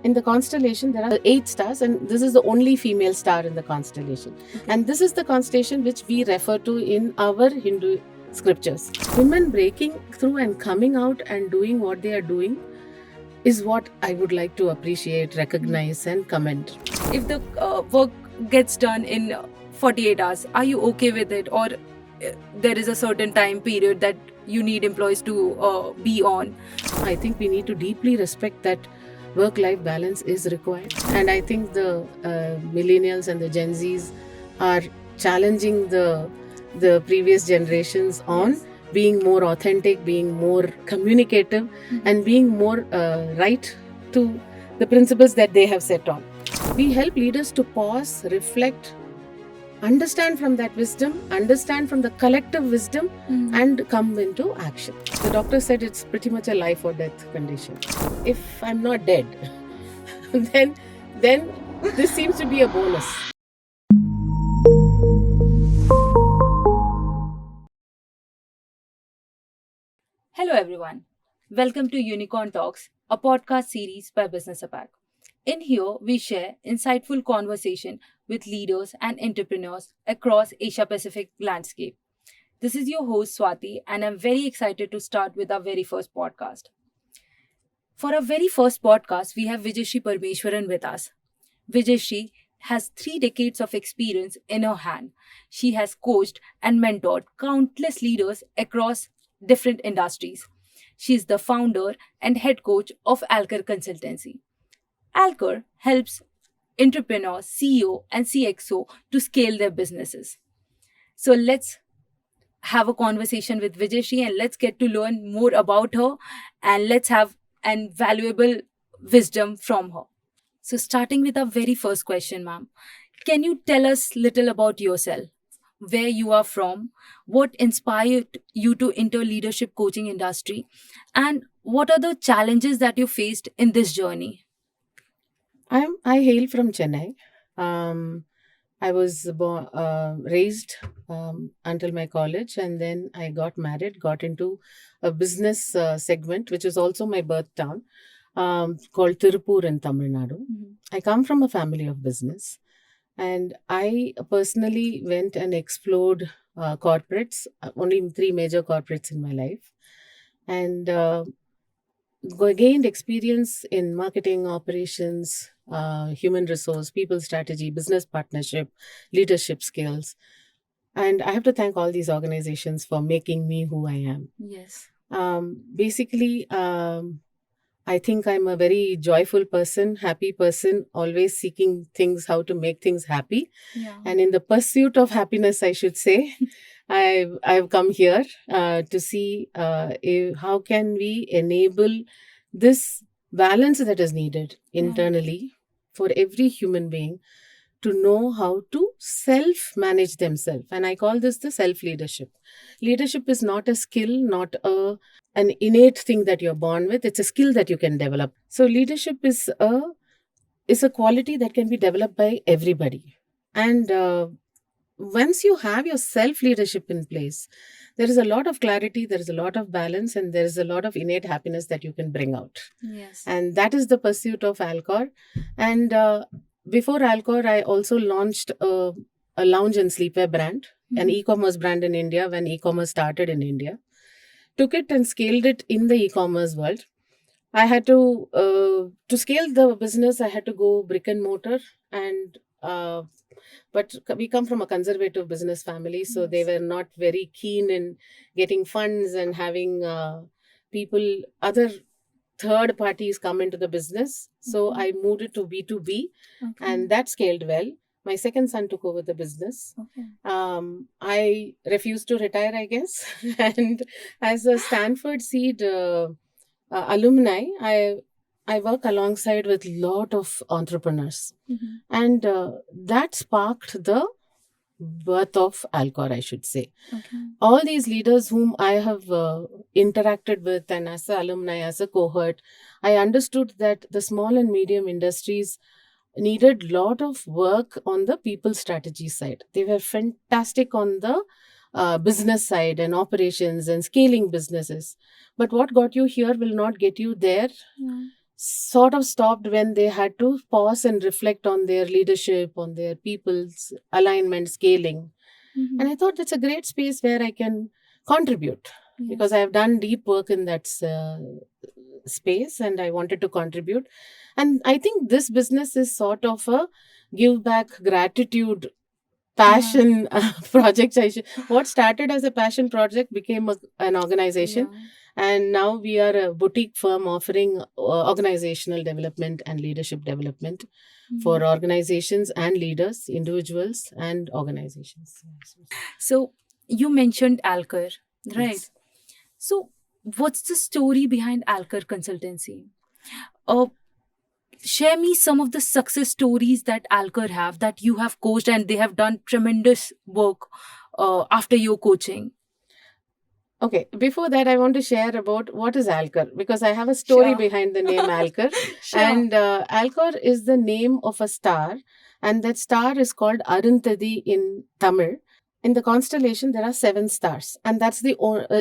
In the constellation, there are 8 stars, and this is the only female star in the constellation. And this is the constellation which we refer to in our Hindu scriptures. Women breaking through and coming out and doing what they are doing is what I would like to appreciate, recognize, and commend. If the work gets done in 48 hours, are you okay with it? Or there is a certain time period that you need employees to be on? I think we need to deeply respect that work-life balance is required. And I think the millennials and the Gen Zs are challenging the previous generations on being more authentic, being more communicative, and being more right to the principles that they have set on. We help leaders to pause, reflect, understand from that wisdom, understand from the collective wisdom, and come into action. The doctor said it's pretty much a life or death condition. If I'm not dead, then this seems to be a bonus. Hello everyone. Welcome to Unicorn Talks, a podcast series by Business Apac. In here, we share insightful conversation with leaders and entrepreneurs across Asia-Pacific landscape. This is your host Swati, and I'm very excited to start with our very first podcast. For our very first podcast, we have Vijayashree Parmeshwaran with us. Vijayashree has 3 decades of experience in her hand. She has coached and mentored countless leaders across different industries. She is the founder and head coach of Alcor Consultancy. Alcor helps entrepreneurs, CEO, and CXO to scale their businesses. So let's have a conversation with Vijayashree and let's get to learn more about her and let's have an valuable wisdom from her. So starting with our very first question, ma'am, can you tell us little about yourself? Where you are from, what inspired you to enter leadership coaching industry, and what are the challenges that you faced in this journey? I hail from Chennai. I was raised until my college, and then I got married, got into a business segment, which is also my birth town, called Tirupur in Tamil Nadu. I come from a family of business. And I personally went and explored corporates, only 3 major corporates in my life, and gained experience in marketing, operations, human resource, people strategy, business partnership, leadership skills. And I have to thank all these organizations for making me who I am. Yes. Basically, I think I'm a very joyful person, happy person, always seeking things, how to make things happy. Yeah. And in the pursuit of happiness, I should say, I've come here to see how can we enable this balance that is needed internally for every human being to know how to self-manage themselves. And I call this the self-leadership. Leadership is not a skill, not an innate thing that you're born with. It's a skill that you can develop. So leadership is a quality that can be developed by everybody. And once you have your self-leadership in place, there is a lot of clarity, there is a lot of balance, and there is a lot of innate happiness that you can bring out. Yes. And that is the pursuit of Alcor. And before Alcor, I also launched a lounge and sleepwear brand, an e-commerce brand in India when e-commerce started in India. Took it and scaled it in the e-commerce world. I had to scale the business, I had to go brick and mortar, and but we come from a conservative business family, so they were not very keen in getting funds and having other third parties come into the business. So I moved it to B2B, and that scaled well. My second son took over the business. I refused to retire, I guess. And as a Stanford Seed alumni, I work alongside with a lot of entrepreneurs. And that sparked the birth of Alcor, I should say. All these leaders whom I have interacted with, and as an alumni, as a cohort, I understood that the small and medium industries needed a lot of work on the people strategy side. They were fantastic on the business side and operations and scaling businesses. But what got you here will not get you there. sort of stopped when they had to pause and reflect on their leadership, on their people's alignment, scaling. Mhm. And I thought that's a great space where I can contribute because I have done deep work in that space and I wanted to contribute. And I think this business is sort of a give back, gratitude, passion project. What started as a passion project became an organization. Yeah. And now we are a boutique firm offering organizational development and leadership development for Mhm. organizations and leaders, individuals and organizations. So you mentioned Alcor, right? Yes. So what's the story behind Alcor Consultancy? Uh, Share me some of the success stories that Alcor have, that you have coached and they have done tremendous work after your coaching. Okay, before that, I want to share about what is Alcor because I have a story Sure. behind the name Alcor. Sure. And Alcor is the name of a star, and that star is called Arundhati in Tamil. In the constellation, there are 7 stars, and that's the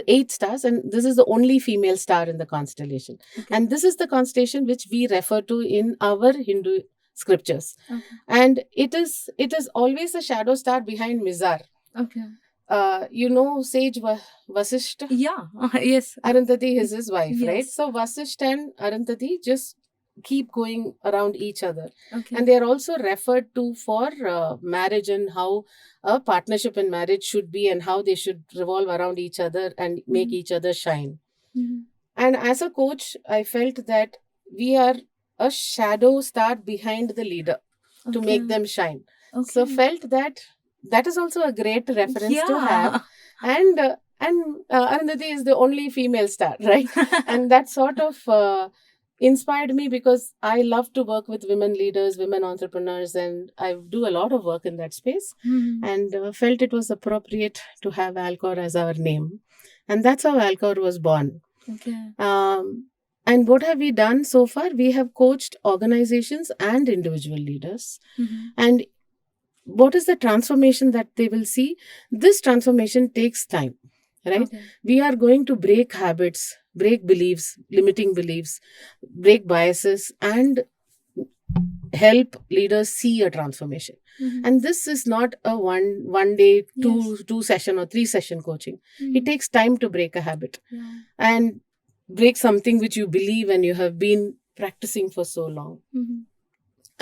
8 stars, and this is the only female star in the constellation. Okay. And this is the constellation which we refer to in our Hindu scriptures. Okay. And it is always a shadow star behind Mizar. Okay. You know sage Vasishta? Yeah. Yes. Arundhati is his wife, right? Yes. So Vasishta and Arundhati just keep going around each other. Okay. And they are also referred to for marriage and how a partnership in marriage should be and how they should revolve around each other and make each other shine. Mhm. And as a coach, I felt that we are a shadow star behind the leader to make Okay. them shine. Okay. So felt that is also a great reference to have. Yeah. And Arundhati is the only female star, right? And that sort of inspired me because I love to work with women leaders, women entrepreneurs, and I do a lot of work in that space. Mhm. And felt it was appropriate to have Alcor as our name. And that's how Alcor was born. Okay. And what have we done so far? We have coached organizations and individual leaders. Mhm. And what is the transformation that they will see? This transformation takes time, right? Okay. We are going to break habits, break beliefs, limiting beliefs, break biases, and help leaders see a transformation. Mhm. And this is not a one day, Yes. two session or 3 session coaching. Mhm. It takes time to break a habit Yeah. and break something which you believe and you have been practicing for so long. Mhm.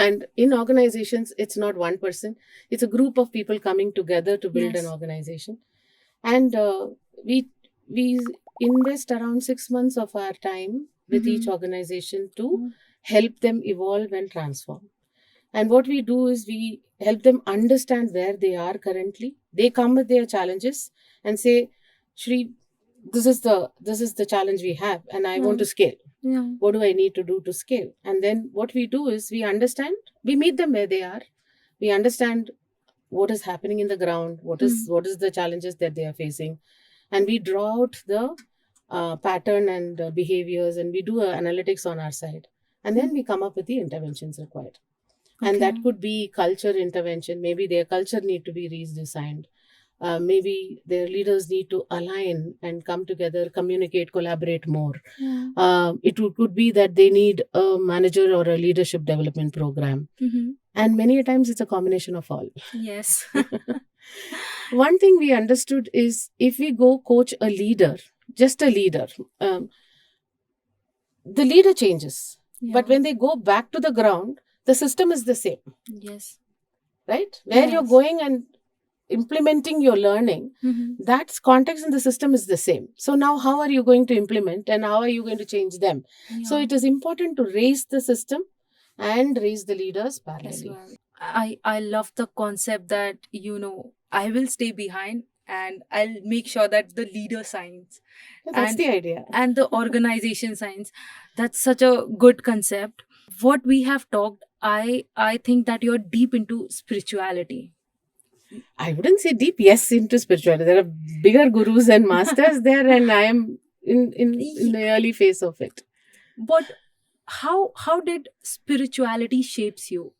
And in organizations, it's not one person, it's a group of people coming together to build an Yes. organization. And we invest around 6 months of our time with each Mhm. organization to Mhm. help them evolve and transform. And what we do is we help them understand where they are currently. They come with their challenges and say, Shri, this is the challenge we have, and I want to scale. Yeah. What do I need to do to scale? And then what we do is we understand, we meet them where they are, we understand what is happening in the ground, what is the challenges that they are facing, and we draw out the pattern and behaviors, and we do analytics on our side, and then we come up with the interventions required. And that could be culture intervention. Maybe their culture need to be redesigned. Maybe their leaders need to align and come together, communicate, collaborate more. Yeah. Could be that they need a manager or a leadership development program. Mhm. And many a times it's a combination of all. Yes. One thing we understood is if we go coach a leader, just a leader, the leader changes. But when they go back to the ground, the system is the same, Yes. right? Where you're Yes. going and implementing your learning, Mhm. that context in the system is the same. So now how are you going to implement and how are you going to change them? So Yeah. it is important to raise the system and raise the leaders As parallelly. well. I love the concept that I will stay behind and I'll make sure that the leader signs That's and the idea. and the organization signs. That's such a good concept. What we have talked, I think that you're deep into spirituality. I wouldn't say deep, yes, into spirituality. There are bigger gurus and masters there, and I am in the early phase of it. But how did spirituality shapes you?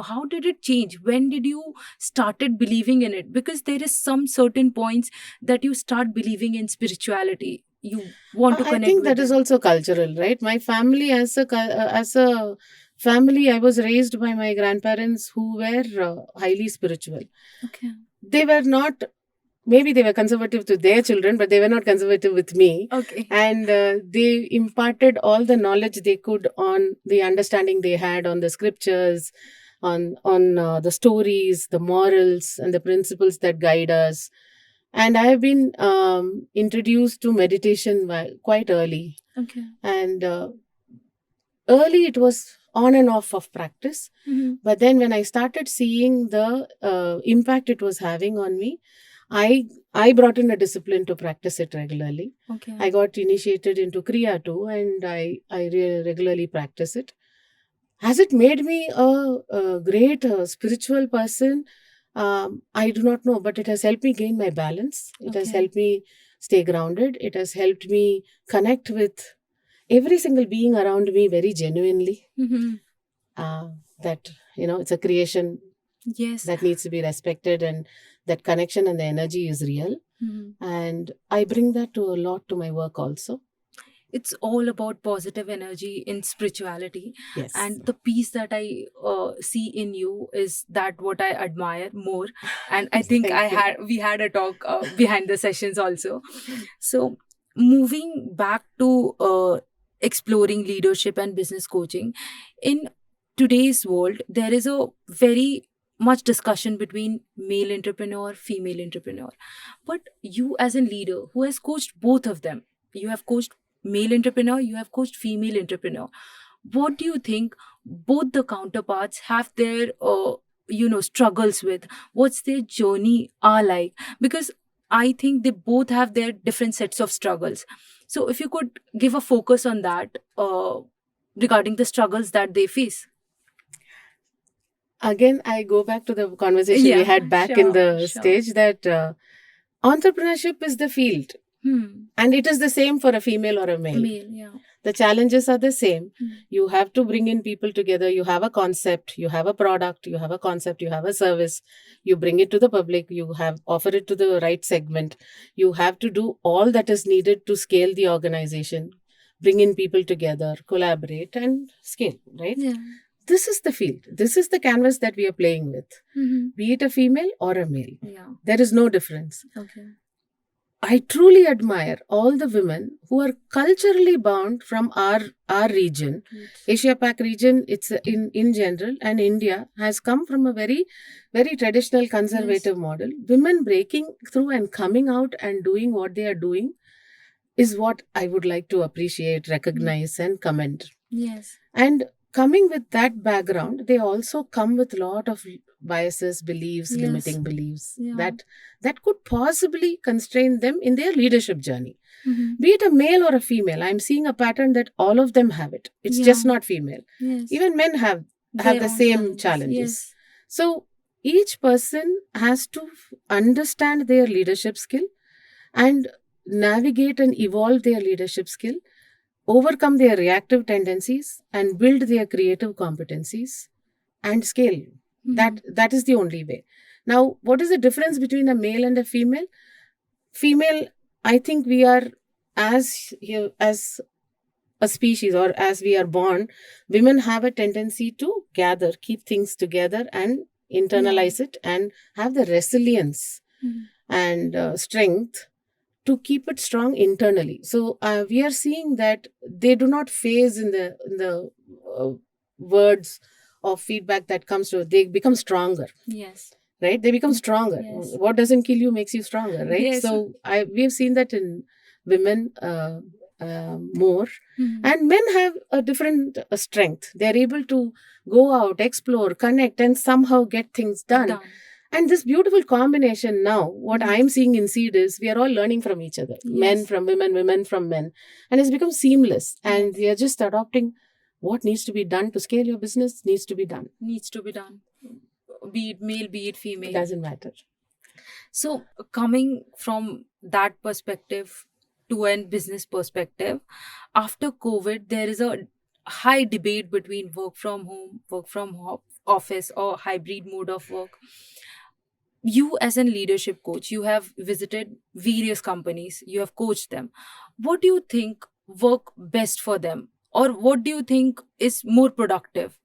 How did it change? When did you started believing in it? Because there is some certain points that you start believing in spirituality. you want to I connect think with that is them? also cultural, right? My family, as a family, I was raised by my grandparents who were highly spiritual. Okay. They were not, maybe they were conservative to their children, but they were not conservative with me. Okay. And they imparted all the knowledge they could on the understanding they had on the scriptures, on the stories, the morals, and the principles that guide us. And I have been introduced to meditation quite early. Okay. And early it was on and off of practice. But then when I started seeing the impact it was having on me, I brought in a discipline to practice it regularly. Okay. I got initiated into Kriya too, and I regularly practice it. Has it made me a great spiritual person? I do not know, but it has helped me gain my balance. It has Okay. helped me stay grounded. It has helped me connect with every single being around me very genuinely. That, it's a creation Yes. that needs to be respected, and that connection and the energy is real. And I bring that to a lot to my work also. It's all about positive energy in spirituality. Yes. And the piece that I see in you is that what I admire more. And I think Thank you. we had a talk behind the sessions also. So moving back to exploring leadership and business coaching, in today's world there is a very much discussion between male entrepreneur, female entrepreneur. But you as a leader who has coached both of them, you have coached male entrepreneur, you have coached female entrepreneur. What do you think both the counterparts have their struggles with? What's their journey are like? Because I think they both have their different sets of struggles. So if you could give a focus on that regarding the struggles that they face. Again, I go back to the conversation we had back in the stage that entrepreneurship is the field. And it is the same for a female or a male. The challenges are the same. You have to bring in people together. You have a concept, you have a product, you have a concept, you have a service. You bring it to the public, you have offer it to the right segment. You have to do all that is needed to scale the organization, bring in people together, collaborate and scale, right? Yeah. This is the field. This is the canvas that we are playing with. Be it a female or a male. Yeah. There is no difference. Okay. I truly admire all the women who are culturally bound from our region. Asia Pac region, it's in general, and India has come from a very, very traditional conservative model. Women breaking through and coming out and doing what they are doing is what I would like to appreciate, recognize, and commend. Yes. And coming with that background, they also come with a lot of biases, beliefs, limiting beliefs that could possibly constrain them in their leadership journey. Be it a male or a female, I'm seeing a pattern that all of them have it. It's just not female. Even men have the same challenges. So each person has to understand their leadership skill and navigate and evolve their leadership skill, overcome their reactive tendencies and build their creative competencies and scale. That is the only way. Now, what is the difference between a male and a female? Female, I think we are as a species, or as we are born, women have a tendency to gather, keep things together and internalize it and have the resilience and strength to keep it strong internally. So we are seeing that they do not phase in the words of feedback that comes to, they become stronger. Yes. Right? They become stronger. Yes. What doesn't kill you makes you stronger, right? Yes. So we have seen that in women more. And men have a different strength. They're able to go out, explore, connect, and somehow get things done. And this beautiful combination now, what I'm seeing in Seed is we are all learning from each other. Men from women, women from men. And it's become seamless. And we are just adopting what needs to be done to scale your business needs to be done. Needs to be done. Be it male, be it female. It doesn't matter. So coming from that perspective to a business perspective, after COVID, there is a high debate between work from home, work from office, or hybrid mode of work. you as a leadership coach, you have visited various companies, you have coached them. What do you think work best for them, or what do you think is more productive?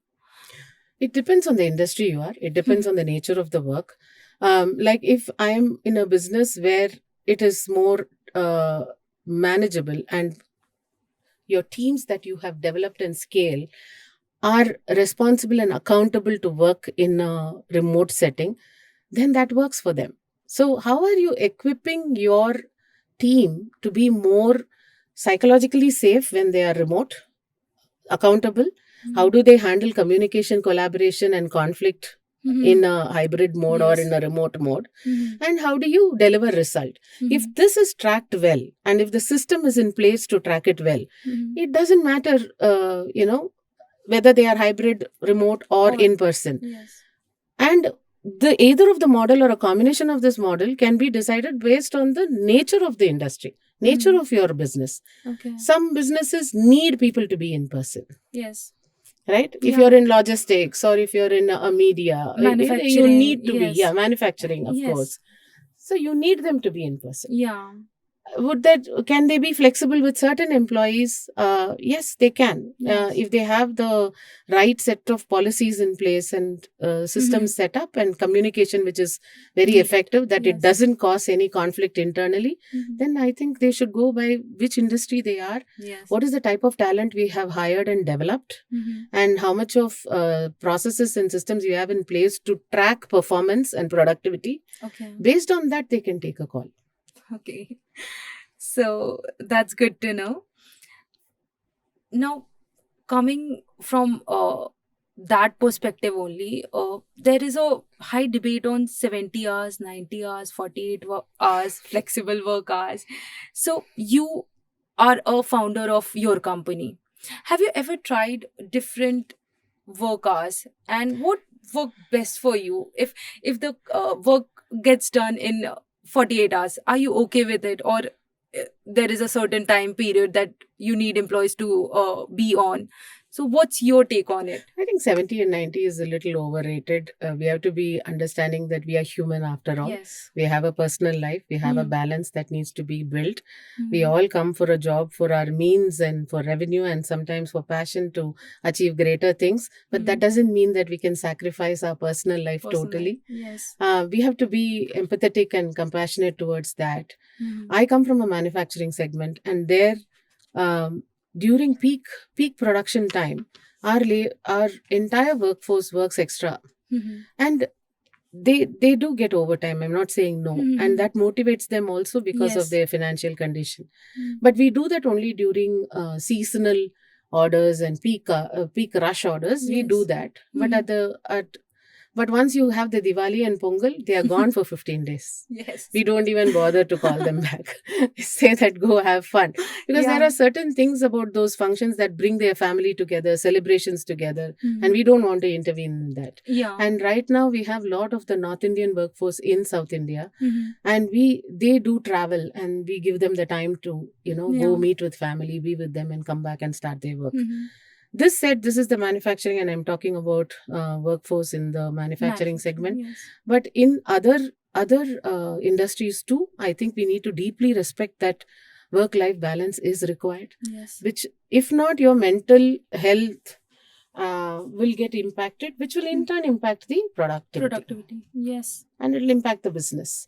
It depends on the industry you are. It depends on the nature of the work. Like if I'm in a business where it is more manageable, and your teams that you have developed and scale are responsible and accountable to work in a remote setting, then that works for them. So how are you equipping your team to be more psychologically safe when they are remote, accountable? How do they handle communication, collaboration, and conflict in a hybrid mode or in a remote mode? And how do you deliver result? If this is tracked well, and if the system is in place to track it well, it doesn't matter, whether they are hybrid, remote, or in person. And the either of the model or a combination of this model can be decided based on the nature of the industry, nature of your business. Some businesses need people to be in person. Right? If you're in logistics or if you're in a media, you need to be, manufacturing, of course. So you need them to be in person. Can they be flexible with certain employees? Yes, they can. If they have the right set of policies in place and systems set up and communication which is very effective, that it doesn't cause any conflict internally, then I think they should go by which industry they are, what is the type of talent we have hired and developed, and how much of processes and systems you have in place to track performance and productivity. Based on that, they can take a call. Okay. So that's good to know. Now, coming from that perspective only, there is a high debate on 70 hours, 90 hours, 48 hours, flexible work hours. So you are a founder of your company. Have you ever tried different work hours, and what worked best for you? If the work gets done in 48 hours, are you okay with it, or there is a certain time period that you need employees to be on? So what's your take on it? I think 70 and 90 is a little overrated. We have to be understanding that we are human after all. We have a personal life. We have a balance that needs to be built. We all come for a job for our means and for revenue and sometimes for passion to achieve greater things. But that doesn't mean that we can sacrifice our personal life totally. We have to be empathetic and compassionate towards that. I come from a manufacturing segment, and there, during peak production time, our entire workforce works extra, and they do get overtime. I'm not saying no, and that motivates them also because of their financial condition. But we do that only during seasonal orders and peak rush orders. We do that, but once you have the Diwali and Pongal, they are gone for 15 days. We don't even bother to call them back. Say that go have fun. Because there are certain things about those functions that bring their family together, celebrations together, and we don't want to intervene in that. And right now we have a lot of the North Indian workforce in South India, and they do travel, and we give them the time to, go meet with family, be with them, and come back and start their work. This said, this is the manufacturing, and I'm talking about workforce in the manufacturing segment. But in other industries too, I think we need to deeply respect that work-life balance is required. Which, if not, your mental health will get impacted, which will in turn impact the productivity. And it will impact the business.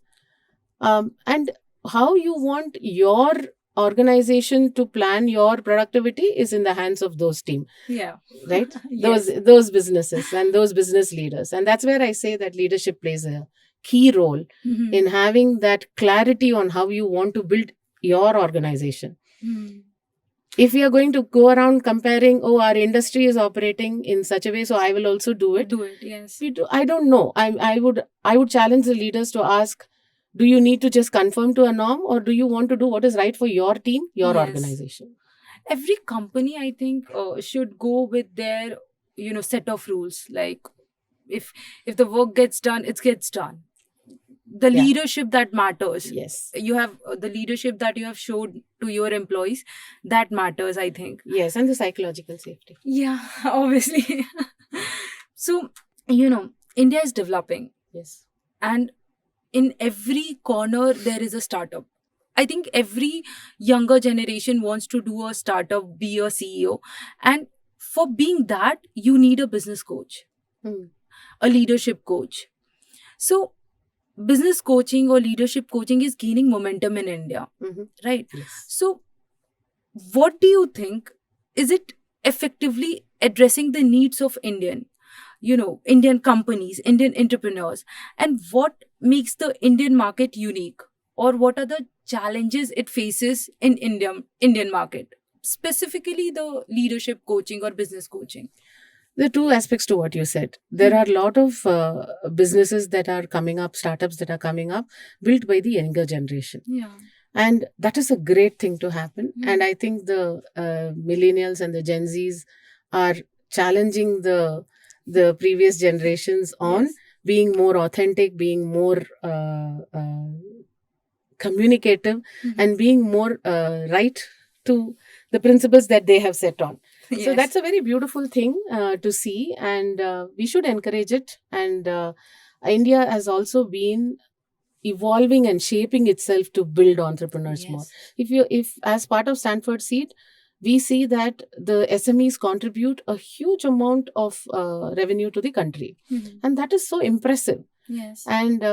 And how you want your organization to plan your productivity is in the hands of those team, right? Those businesses and those business leaders. And that's where I say that leadership plays a key role in having that clarity on how you want to build your organization. If we are going to go around comparing, our industry is operating in such a way, so I will also do it. I don't know. I would challenge the leaders to ask, do you need to just conform to a norm, or do you want to do what is right for your team, your organization? Every company, I think, should go with their, set of rules. Like, if the work gets done, it gets done. The leadership that matters. You have the leadership that you have showed to your employees, that matters, I think. And the psychological safety. Obviously. So, India is developing. Yes. And in every corner there is a startup. I think every younger generation wants to do a startup, be a CEO. And for being that, you need a business coach, a leadership coach. So, business coaching or leadership coaching is gaining momentum in India, right? Yes. So, what do you think? Is it effectively addressing the needs of Indian companies, Indian entrepreneurs? And what makes the Indian market unique? Or what are the challenges it faces in Indian market? Specifically the leadership coaching or business coaching. There are two aspects to what you said. There are a lot of businesses that are coming up, startups that are coming up, built by the younger generation. Yeah. And that is a great thing to happen. And I think the millennials and the Gen Zs are challenging the previous generations on being more authentic, being more communicative, and being more right to the principles that they have set on. So that's a very beautiful thing to see, and we should encourage it. And India has also been evolving and shaping itself to build entrepreneurs more. If as part of Stanford Seed, we see that the SMEs contribute a huge amount of revenue to the country, and that is so impressive. And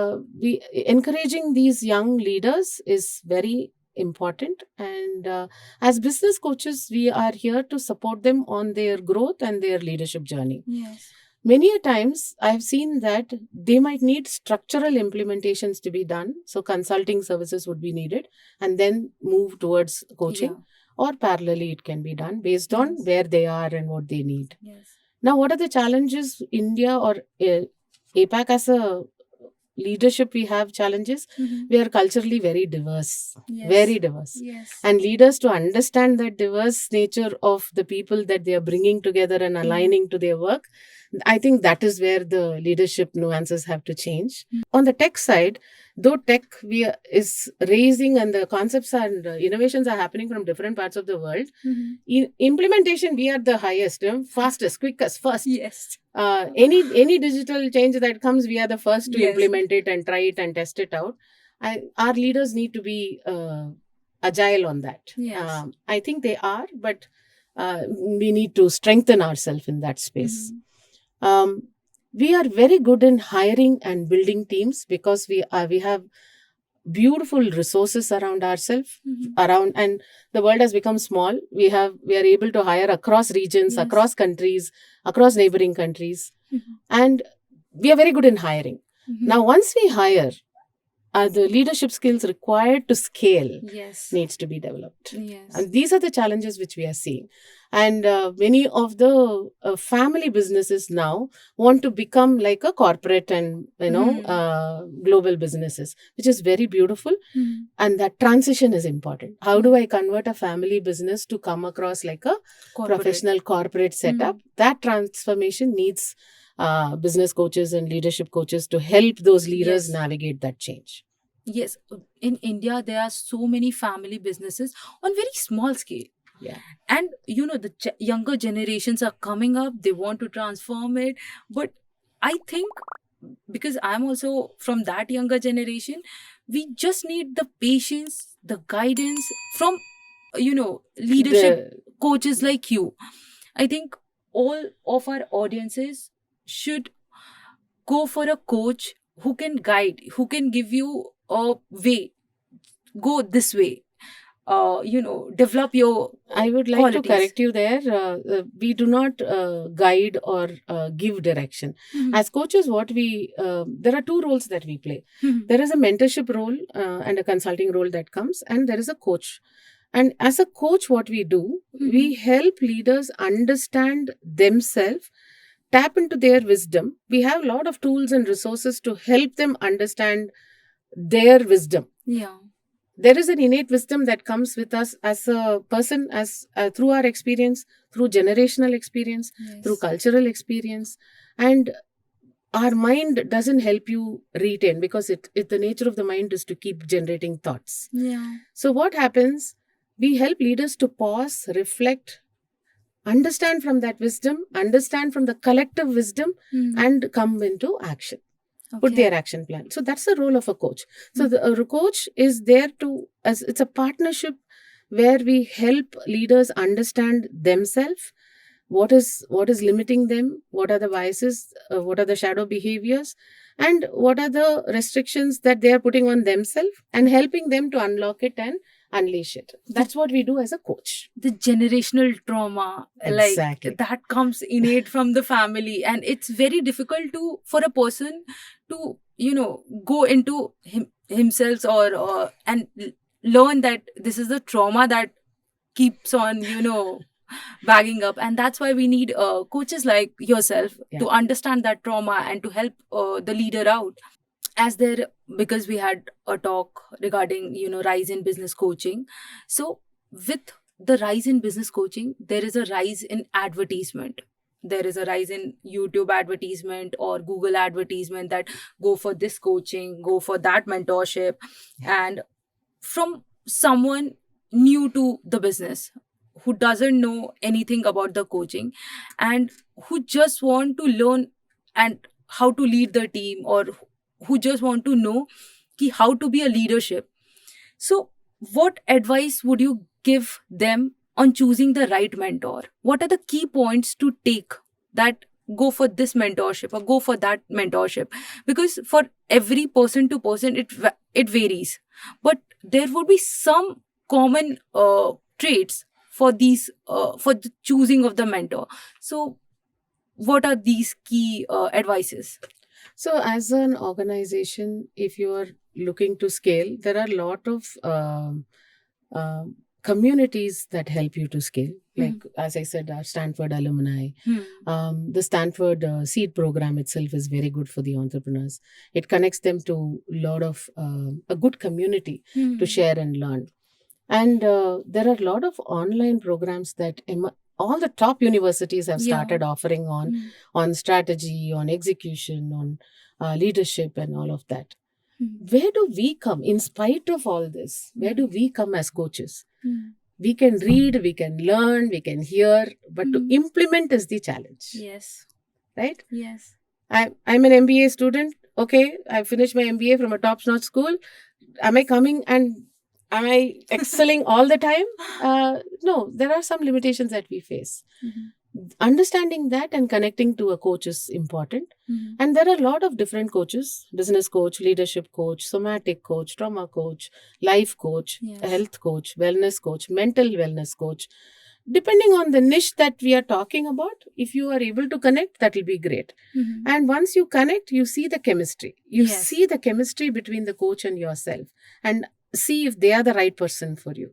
we encouraging these young leaders is very important, and as business coaches we are here to support them on their growth and their leadership journey. Many a times I've seen that they might need structural implementations to be done, so consulting services would be needed, and then move towards coaching, or parallelly it can be done based on where they are and what they need. Now, what are the challenges? India or APAC as a leadership, we have challenges. We are culturally very diverse, very diverse. And leaders, to understand that diverse nature of the people that they are bringing together and aligning to their work, I think that is where the leadership nuances have to change. On the tech side, though tech is raising and the concepts and innovations are happening from different parts of the world, implementation, we are the highest, fastest, quickest, first. Any digital change that comes, we are the first to implement it and try it and test it out. Our leaders need to be agile on that. I think they are, but we need to strengthen ourselves in that space. We are very good in hiring and building teams because we have beautiful resources around ourselves, and the world has become small. We are able to hire across regions, across countries, across neighboring countries, and we are very good in hiring. Now, once we hire, the leadership skills required to scale needs to be developed. And these are the challenges which we are seeing. And many of the family businesses now want to become like a corporate and, global businesses, which is very beautiful. And that transition is important. How do I convert a family business to come across like a professional corporate setup? That transformation needs business coaches and leadership coaches to help those leaders navigate that change. Yes, in India there are so many family businesses on very small scale. And the younger generations are coming up, they want to transform it. But I think, because I'm also from that younger generation, we just need the patience, the guidance from leadership coaches like you. I think all of our audiences should go for a coach who can guide, who can give you a way, go this way, develop your I would like qualities. to correct you there. We do not guide or give direction. As coaches, there are two roles that we play. There is a mentorship role and a consulting role that comes, and there is a coach. And as a coach, what we do, we help leaders understand themselves, tap into their wisdom. We have a lot of tools and resources to help them understand their wisdom. There is an innate wisdom that comes with us as a person, as through our experience, through generational experience, through cultural experience. And our mind doesn't help you retain, because the nature of the mind is to keep generating thoughts. So what happens? We help leaders to pause, reflect, understand from that wisdom, understand from the collective wisdom, and come into action. put their action plan. So that's the role of a coach. So the coach is there as it's a partnership where we help leaders understand themselves, what is limiting them, what are the biases, what are the shadow behaviors, and what are the restrictions that they are putting on themselves, and helping them to unlock it and unleash it. That's what we do as a coach. The generational trauma, Exactly. like that comes innate from the family, and it's very difficult for a person to go into himself or and learn that this is the trauma that keeps on bagging up. And that's why we need coaches like yourself to understand that trauma and to help the leader out. Because we had a talk regarding rise in business coaching. So with the rise in business coaching, there is a rise in advertisement. There is a rise in YouTube advertisement or Google advertisement that go for this coaching, go for that mentorship. And from someone new to the business, who doesn't know anything about the coaching and who just want to learn and how to lead the team, or who just want to know how to be a leadership. So what advice would you give them on choosing the right mentor? What are the key points to take that go for this mentorship or go for that mentorship? Because for every person to person it varies, but there would be some common traits for these for the choosing of the mentor. So what are these key advices? So as an organization, if you are looking to scale, there are a lot of communities that help you to scale. Like, as I said, our Stanford alumni. The Stanford seed program itself is very good for the entrepreneurs. It connects them to a lot of a good community to share and learn. And there are a lot of online programs that all the top universities have started offering on strategy, on execution, on leadership and all of that. Where do we come in spite of all this? Where do we come as coaches? We can read, we can learn, we can hear, but to implement is the challenge. Yes. Right? Yes. I'm an MBA student. Okay, I finished my MBA from a top-notch school. Am I coming and am I excelling all the time? No, there are some limitations that we face. Understanding that and connecting to a coach is important. And there are a lot of different coaches: business coach, leadership coach, somatic coach, trauma coach, life coach, health coach, wellness coach, mental wellness coach. Depending on the niche that we are talking about, if you are able to connect, that will be great. And once you connect, you see the chemistry. You see the chemistry between the coach and yourself, and see if they are the right person for you.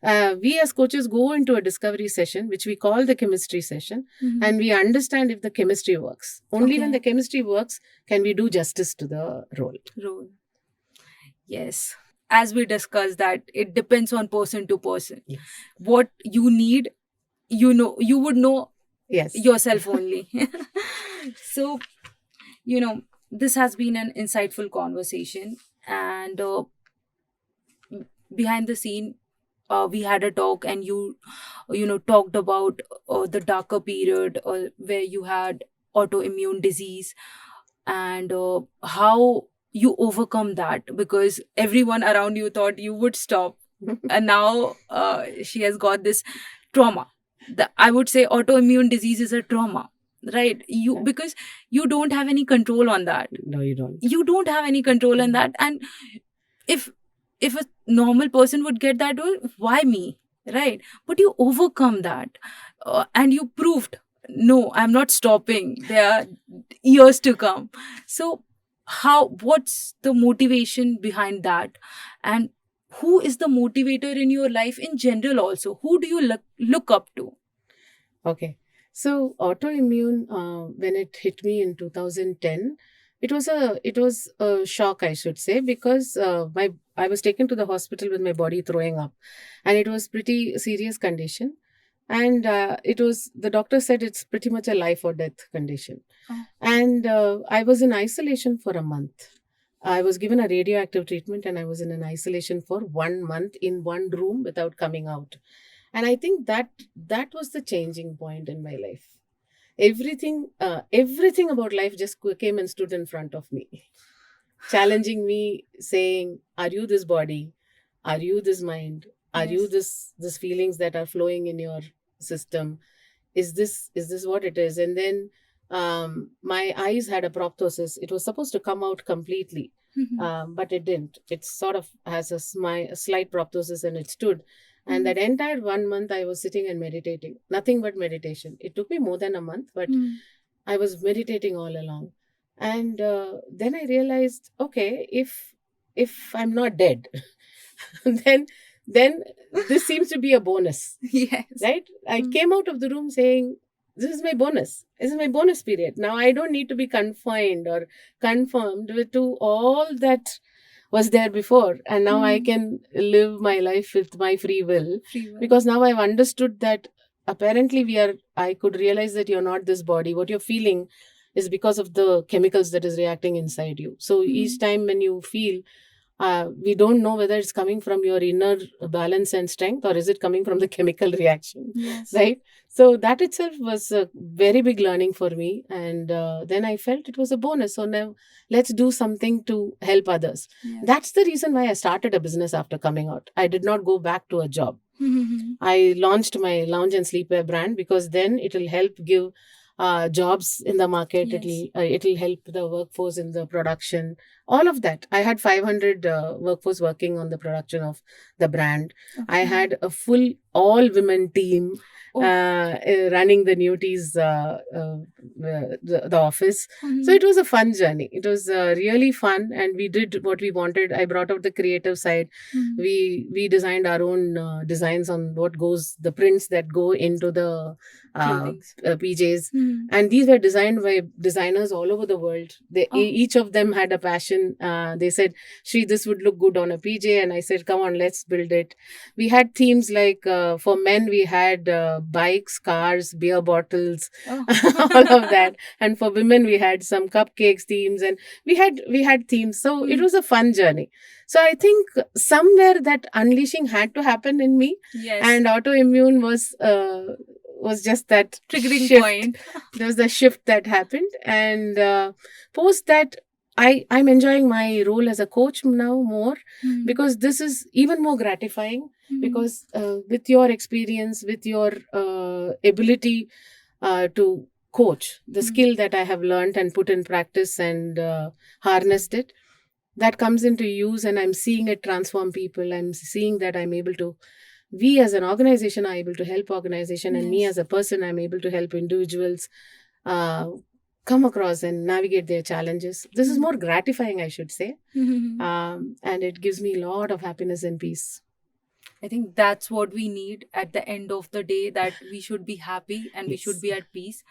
We as coaches go into a discovery session, which we call the chemistry session, and we understand if the chemistry works. Only when the chemistry works can we do justice to the role. Yes. As we discussed, that it depends on person to person. What you need, you would know yourself only. So, this has been an insightful conversation. And behind the scene, we had a talk, and you talked about the darker period where you had autoimmune disease, and how you overcome that, because everyone around you thought you would stop. And now she has got this trauma. I would say autoimmune disease is a trauma, right? Because you don't have any control on that. No, you don't. You don't have any control on that. And if a normal person would get that, why me, right? But you overcome that, and you proved, no, I'm not stopping. There are years to come. So what's the motivation behind that? And who is the motivator in your life in general also? Who do you look up to? Okay. So autoimmune, when it hit me in 2010, it was a shock, I should say, because I was taken to the hospital with my body throwing up, and it was pretty serious condition. And the doctor said it's pretty much a life or death condition. And I was in isolation for a month. I was given a radioactive treatment, and I was in an isolation for 1 month in one room without coming out. And I think that was the changing point in my life. everything about life just came and stood in front of me, challenging me, saying, "Are you this body? Are you this mind? Are you this feelings that are flowing in your system? Is this what it is?" And then my eyes had a proptosis. It was supposed to come out completely, but it didn't. It sort of has a slight proptosis, and it stood. And that entire 1 month, I was sitting and meditating, nothing but meditation. It took me more than a month, but I was meditating all along. And then I realized, okay, if I'm not dead, then this seems to be a bonus. Yes. Right? I came out of the room saying, this is my bonus. This is my bonus period. Now I don't need to be confined or conformed to all that was there before. And now I can live my life with my free will. Because now I've understood that apparently I could realize that you're not this body. What you're feeling is because of the chemicals that is reacting inside you. So each time when you feel, we don't know whether it's coming from your inner balance and strength, or is it coming from the chemical reaction. Yes. Right? So that itself was a very big learning for me. And then I felt it was a bonus. So now let's do something to help others. Yes. That's the reason why I started a business after coming out. I did not go back to a job. I launched my lounge and sleepwear brand because then it will help give jobs in the market. Yes. It'll help the workforce in the production, all of that. I had 500 workforce working on the production of the brand. I had a full all women team running the Nuties, the office. So it was a fun journey. It was really fun, and we did what we wanted. I brought out the creative side. We designed our own designs on what goes, the prints that go into the PJs, and these were designed by designers all over the world. Each of them had a passion. They said, "Shri, this would look good on a PJ," and I said, "Come on, let's build it." We had themes like for men, we had bikes, cars, beer bottles, all of that, and for women, we had some cupcakes themes, and we had themes. So it was a fun journey. So I think somewhere that unleashing had to happen in me, and autoimmune was just that triggering shift. point. There was the shift that happened, and post that, I'm enjoying my role as a coach now more, because this is even more gratifying, because with your experience, with your ability to coach, the skill that I have learned and put in practice and harnessed it, that comes into use, and I'm seeing it transform people. I'm seeing that I'm able to, we as an organization are able to help organization, and me as a person, I'm able to help individuals come across and navigate their challenges. This is more gratifying, I should say. And it gives me a lot of happiness and peace. I think that's what we need at the end of the day, that we should be happy and we should be at peace.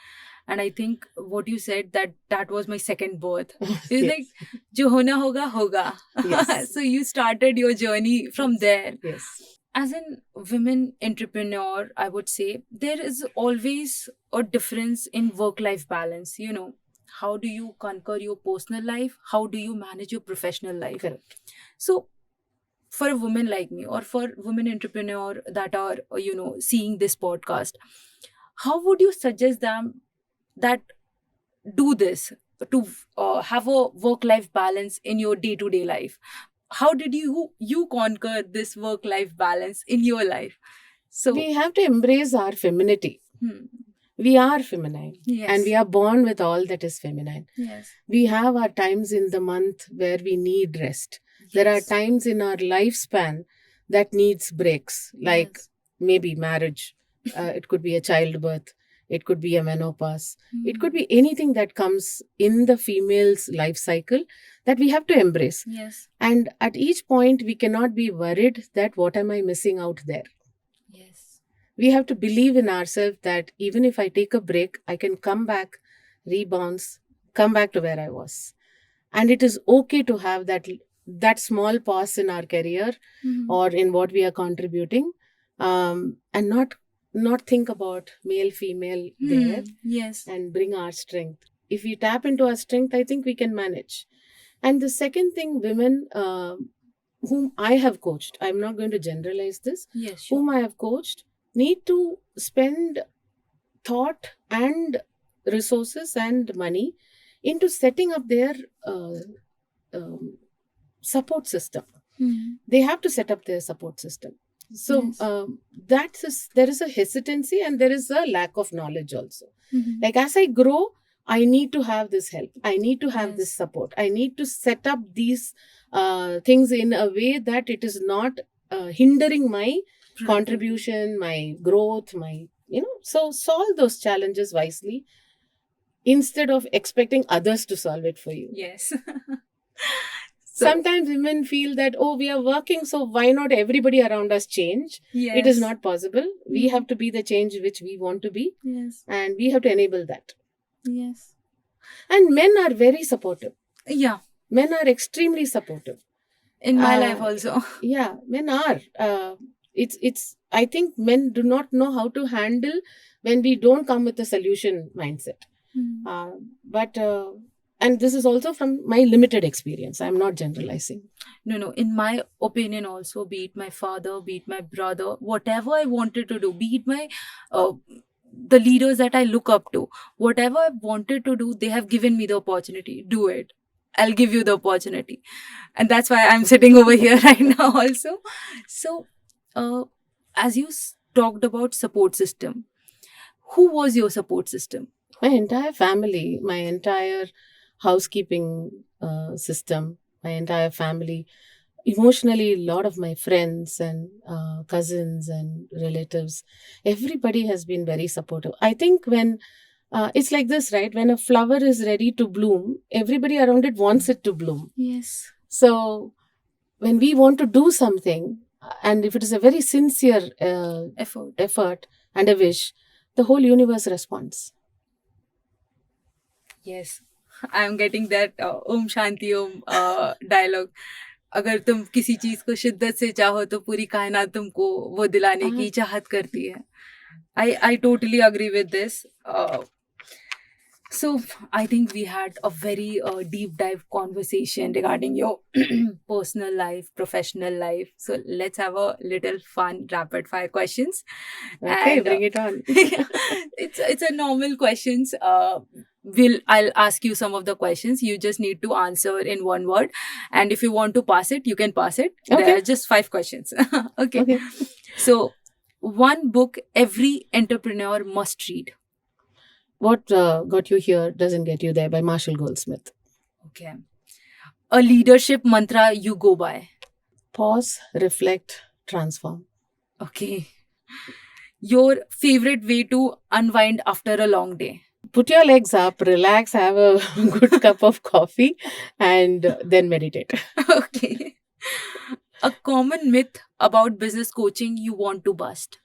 And I think what you said, that was my second birth. It's like, jo hona hoga, hoga. Yes. So you started your journey from there. Yes. As an women entrepreneur, I would say there is always a difference in work-life balance. You know, how do you conquer your personal life? How do you manage your professional life? Correct. So for a woman like me, or for women entrepreneur that are, seeing this podcast, how would you suggest them that do this to have a work-life balance in your day-to-day life? How did you conquer this work-life balance in your life? So we have to embrace our femininity. We are feminine, and we are born with all that is feminine. We have our times in the month where we need rest. There are times in our lifespan that needs breaks, like maybe marriage. It could be a childbirth. It could be a menopause. It could be anything that comes in the female's life cycle that we have to embrace. And at each point, we cannot be worried that what am I missing out there? We have to believe in ourselves that even if I take a break, I can come back, rebounds, come back to where I was. And it is okay to have that small pause in our career or in what we are contributing, and not think about male, female there, and bring our strength. If we tap into our strength, I think we can manage. And the second thing, women whom I have coached, I'm not going to generalize this, whom I have coached, need to spend thought and resources and money into setting up their um, support system. They have to set up their support system. So Yes. there is a hesitancy and there is a lack of knowledge also. Mhm. Like as I grow, I need to have this help. I need to have this Yes. support. I need to set up these things in a way that it is not hindering my Productivity. contribution, my growth, my, so solve those challenges wisely instead of expecting others to solve it for you. Yes. Sometimes women feel that, oh, we are working, so why not everybody around us change? Yes. It is not possible. We Mhm. have to be the change which we want to be, Yes. and we have to enable that. Yes. And men are very supportive. Yeah. Men are extremely supportive. In my life also. Yeah, men are. It's. I think men do not know how to handle when we don't come with a solution mindset. But and this is also from my limited experience. I'm not generalizing. No. In my opinion, also, be it my father, be it my brother, whatever I wanted to do, be it my the leaders that I look up to, whatever I wanted to do, they have given me the opportunity. Do it. I'll give you the opportunity. And that's why I'm sitting over here right now also. So, as you talked about support system, who was your support system? My entire family, my entire housekeeping system, my entire family, emotionally, a lot of my friends and cousins and relatives, everybody has been very supportive. I think when it's like this, right? When a flower is ready to bloom, everybody around it wants it to bloom. Yes. So when we want to do something, and if it is a very sincere effort and a wish, the whole universe responds. Yes, I am getting that Om Shanti Om dialogue. अगर तुम किसी चीज को शिद्दत से चाहो तो पूरी कायनात तुमको वो दिलाने की चाहत करती है. I totally agree with this. So I think we had a very deep dive conversation regarding your personal life, professional life. So let's have a little fun rapid fire questions. Okay, And, bring it on. it's a normal questions. I'll ask you some of the questions. You just need to answer in one word. And if you want to pass it, you can pass it. Okay. There are just 5 questions. Okay. So one book every entrepreneur must read. What Got You Here Doesn't Get You There by Marshall Goldsmith. Okay. A leadership mantra you go by. Pause, reflect, transform. Okay. Your favorite way to unwind after a long day. Put your legs up, relax, have a good cup of coffee, and then meditate. Okay. A common myth about business coaching you want to bust.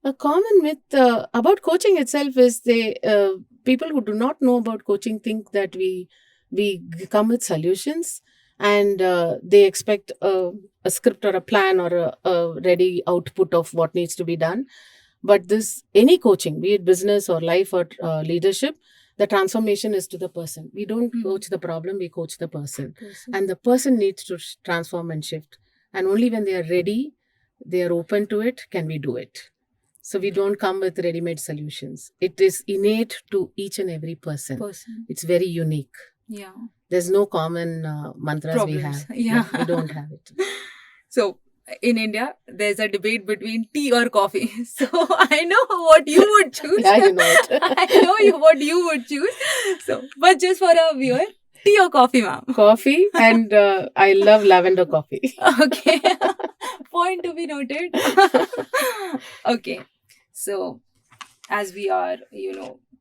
A common myth about coaching itself is people who do not know about coaching think that we come with solutions and they expect a script or a plan or a ready output of what needs to be done. But any coaching, be it business or life or leadership, the transformation is to the person. We don't coach the problem, we coach the person. And the person needs to transform and shift. And only when they are ready, they are open to it, can we do it. So we don't come with ready-made solutions. It is innate to each and every person. It's very unique. Yeah. There's no common mantras Problems. we have. Yeah. We don't have it. So in India, there's a debate between tea or coffee. So I know what you would choose. Yeah, you know it. I know what you would choose. So, but just for our viewer, tea or coffee, ma'am? Coffee, and I love lavender coffee. Okay. Point to be noted. Okay. So, as we are,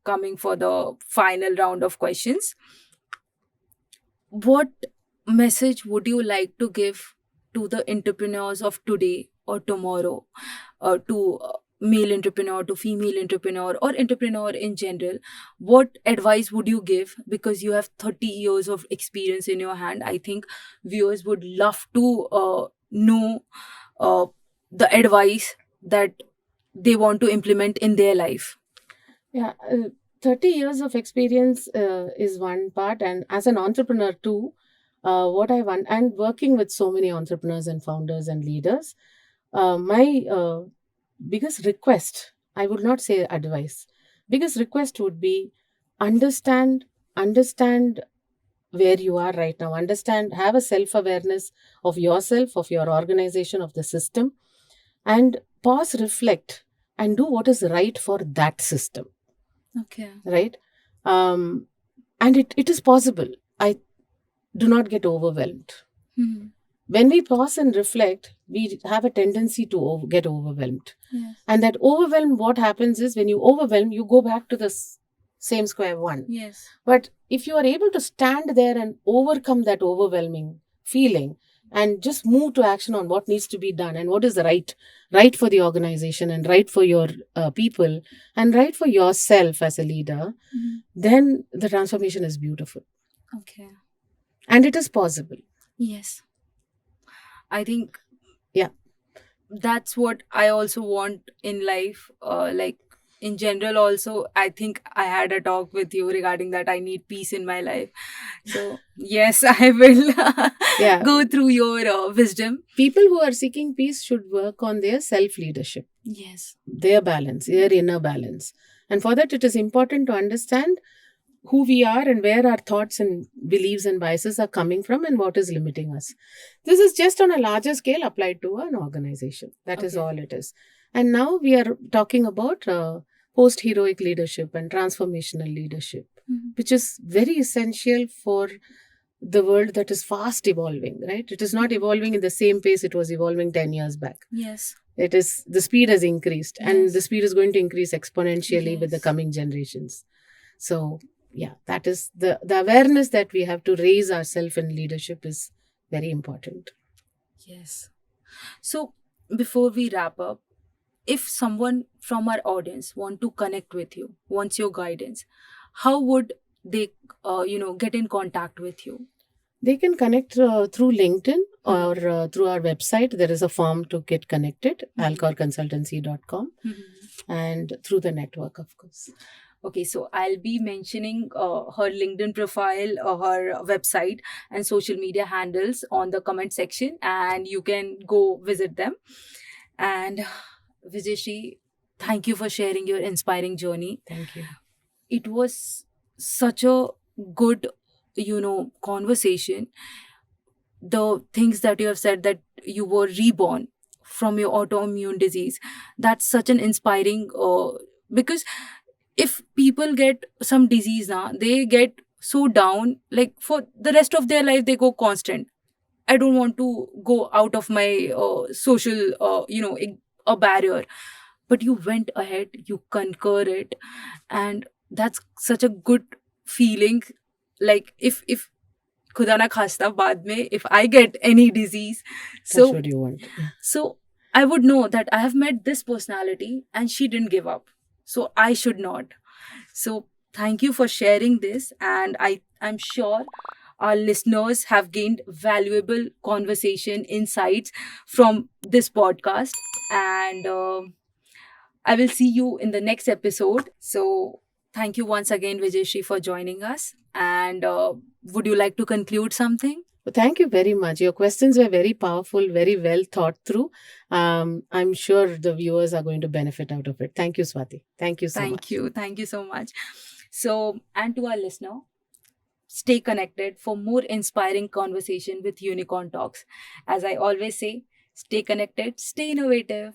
coming for the final round of questions, what message would you like to give to the entrepreneurs of today or tomorrow, to male entrepreneur, to female entrepreneur, or entrepreneur in general? What advice would you give? Because you have 30 years of experience in your hand. I think viewers would love to know the advice that they want to implement in their life. Yeah, 30 years of experience is one part, and as an entrepreneur too, what I want, and working with so many entrepreneurs and founders and leaders, my biggest request, I would not say advice, biggest request would be understand where you are right now. Have a self-awareness of yourself, of your organization, of the system, and pause, reflect, and do what is right for that system. Okay. Right? And it is possible. I do not get overwhelmed. Hmm. When we pause and reflect, we have a tendency to get overwhelmed. Yes. And that overwhelm, what happens is when you overwhelm, you go back to the same square one. Yes. But if you are able to stand there and overcome that overwhelming feeling and just move to action on what needs to be done and what is the right for the organization and right for your people and right for yourself as a leader, then the transformation is beautiful. Okay. And it is possible. Yes. I think Yeah. that's what I also want in life. Like in general, also, I think I had a talk with you regarding that I need peace in my life. So, yes, I will Yeah. go through your wisdom. People who are seeking peace should work on their self-leadership, Yes. their balance, their inner balance. And for that, it is important to understand who we are and where our thoughts and beliefs and biases are coming from and what is limiting us. This is just on a larger scale applied to an organization. That is Okay. all it is. And now we are talking about post-heroic leadership and transformational leadership, which is very essential for the world that is fast evolving, right? It is not evolving in the same pace it was evolving 10 years back. Yes. It is, the speed has increased and Yes. the speed is going to increase exponentially with the Yes. coming generations. So yeah, that is the awareness that we have to raise ourselves in leadership is very important. Yes. So before we wrap up, if someone from our audience want to connect with you, wants your guidance, how would they, get in contact with you? They can connect through LinkedIn or through our website. There is a form to get connected, alcorconsultancy.com, and through the network, of course. Okay, so I'll be mentioning her LinkedIn profile, her website, and social media handles on the comment section, and you can go visit them. And Vijayashree, thank you for sharing your inspiring journey. Thank you. It was such a good, conversation. The things that you have said, that you were reborn from your autoimmune disease, that's such an inspiring, because if people get some disease now, they get so down, like for the rest of their life they go constant. I don't want to go out of my social, a barrier. But you went ahead, you conquer it, and that's such a good feeling. Like if खुदा ना खास्ता बाद में, if I get any disease, That's what you want. so I would know that I have met this personality and she didn't give up, so I should not. So thank you for sharing this, and I'm sure our listeners have gained valuable conversation insights from this podcast. And I will see you in the next episode. So thank you once again, Vijayashree, for joining us. And would you like to conclude something? Thank you very much. Your questions were very powerful, very well thought through. I'm sure the viewers are going to benefit out of it. Thank you, Swati. Thank you so much. Thank you. Thank you so much. So, and to our listener, stay connected for more inspiring conversation with Unicorn Talks. As I always say, stay connected, stay innovative.